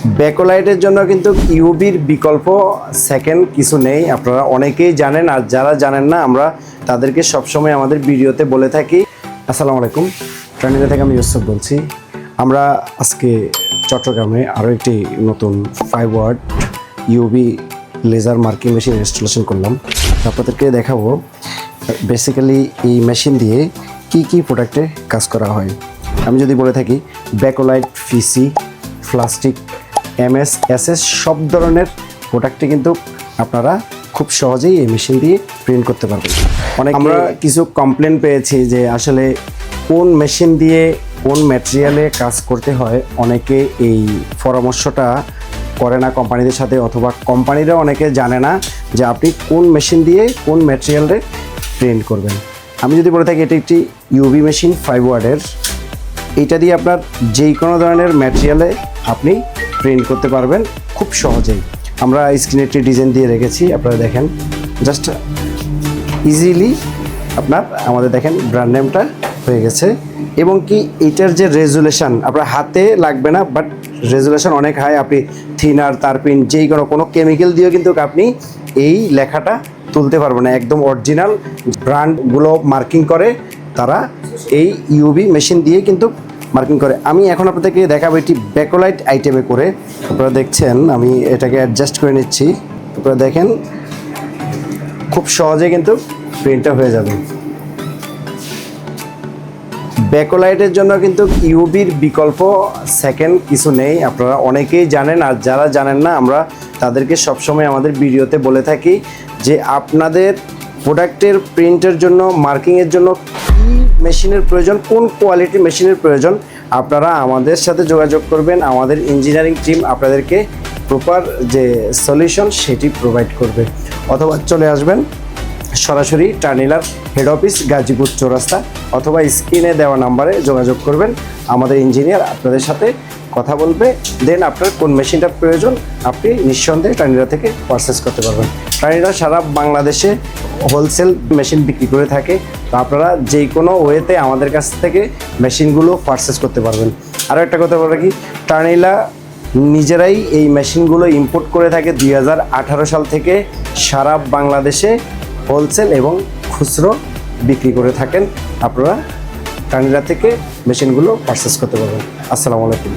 ব্যাকলাইটের জন্য কিন্তু ইউবির বিকল্প সেকেন্ড কিছু নেই, আপনারা অনেকেই জানেন, আর যারা জানেন না আমরা তাদেরকে সবসময় আমাদের ভিডিওতে বলে থাকি। আসসালামু আলাইকুম, ট্রেনিং থেকে আমি ইউসুফ বলছি। আমরা আজকে চট্টগ্রামে আরও একটি নতুন 5 watt UV laser marking machine installation করলাম। আপনাদেরকে দেখাবো বেসিক্যালি এই মেশিন দিয়ে কি প্রোডাক্টে কাজ করা হয়। আমি যদি বলে থাকি ব্যাকলাইট, পিসি, প্লাস্টিক, এমএস, এসএস সব ধরনের প্রোডাক্টে কিন্তু আপনারা খুব সহজেই এই মেশিন দিয়ে প্রিন্ট করতে পারবেন। আমরা কিছু কমপ্লেন পেয়েছি যে আসলে কোন মেশিন দিয়ে কোন ম্যাটেরিয়ালে কাজ করতে হয়, অনেকে এই পরামর্শটা করে না কোম্পানিদের সাথে, অথবা কোম্পানিরা অনেকে জানে না যে আপনি কোন মেশিন দিয়ে কোন ম্যাটেরিয়ালে প্রিন্ট করবেন। আমি যদি বলে থাকি এটি একটি ইউবি মেশিন 5 ওয়াটের, এইটা দিয়ে আপনার যেই কোনো ধরনের ম্যাটেরিয়ালে আপনি প্রিন্ট করতে পারবেন খুব সহজেই। আমরা স্ক্রিনে একটি ডিজাইন দিয়ে রেখেছি, আপনারা দেখেন, জাস্ট ইজিলি আপনার আমাদের দেখেন ব্র্যান্ড নেমটা হয়ে গেছে। এবং কি এটার যে রেজুলেশন আপনার হাতে লাগবে না, বাট রেজুলেশন অনেক হাই। আপনি থিনার, তারপিন, যেই কোনো কেমিক্যাল দিয়েও কিন্তু আপনি এই লেখাটা তুলতে পারবেন না। একদম অরিজিনাল ব্র্যান্ডগুলো মার্কিং করে তারা এই ইউবি মেশিন দিয়ে কিন্তু মার্কিং করে। আমি এখন আপনাদেরকে দেখাবো এটি ব্যাকলাইট আইটেমে করে। আপনারা দেখছেন আমি এটাকে অ্যাডজাস্ট করে নিচ্ছি। আপনারা দেখেন খুব সহজে কিন্তু প্রিন্টটা হয়ে যাবে। ব্যাকলাইটের জন্য কিন্তু ইউবির বিকল্প সেকেন্ড কিছু নেই, আপনারা অনেকেই জানেন, আর যারা জানেন না আমরা তাদেরকে সবসময় আমাদের ভিডিওতে বলে থাকি যে আপনাদের প্রোডাক্টের প্রিন্টের জন্য, মার্কিংয়ের জন্য কী মেশিনের প্রয়োজন, কোন কোয়ালিটির মেশিনের প্রয়োজন, আপনারা আমাদের সাথে যোগাযোগ করবেন। আমাদের ইঞ্জিনিয়ারিং টিম আপনাদেরকে প্রপার যে সলিউশন সেটি প্রোভাইড করবে। অথবা চলে আসবেন সরাসরি টার্নিলার হেড অফিস, গাজীপুর চৌরাস্তা, অথবা স্ক্রিনে দেওয়া নাম্বারে যোগাযোগ করবেন। আমাদের ইঞ্জিনিয়ার আপনাদের সাথে কথা বলবে, দেন আপনার কোন মেশিনটা প্রয়োজন আপনি নিঃসন্দেহে টার্নিলা থেকে পারচেস করতে পারবেন। টার্নিলা সারা বাংলাদেশে হোলসেল মেশিন বিক্রি করে থাকে, তো আপনারা যে কোনো ওয়েতে আমাদের কাছ থেকে মেশিনগুলো পারচেস করতে পারবেন। আরও একটা কথা বলে কি, টার্নিলা নিজেরাই এই মেশিনগুলো ইম্পোর্ট করে থাকে 2018 সাল থেকে সারা বাংলাদেশে হোলসেল এবং খুচরো বিক্রি করে থাকেন। আপনারা টার্নিলা থেকে মেশিনগুলো পারচেস করতে পারবেন। আসসালামু আলাইকুম।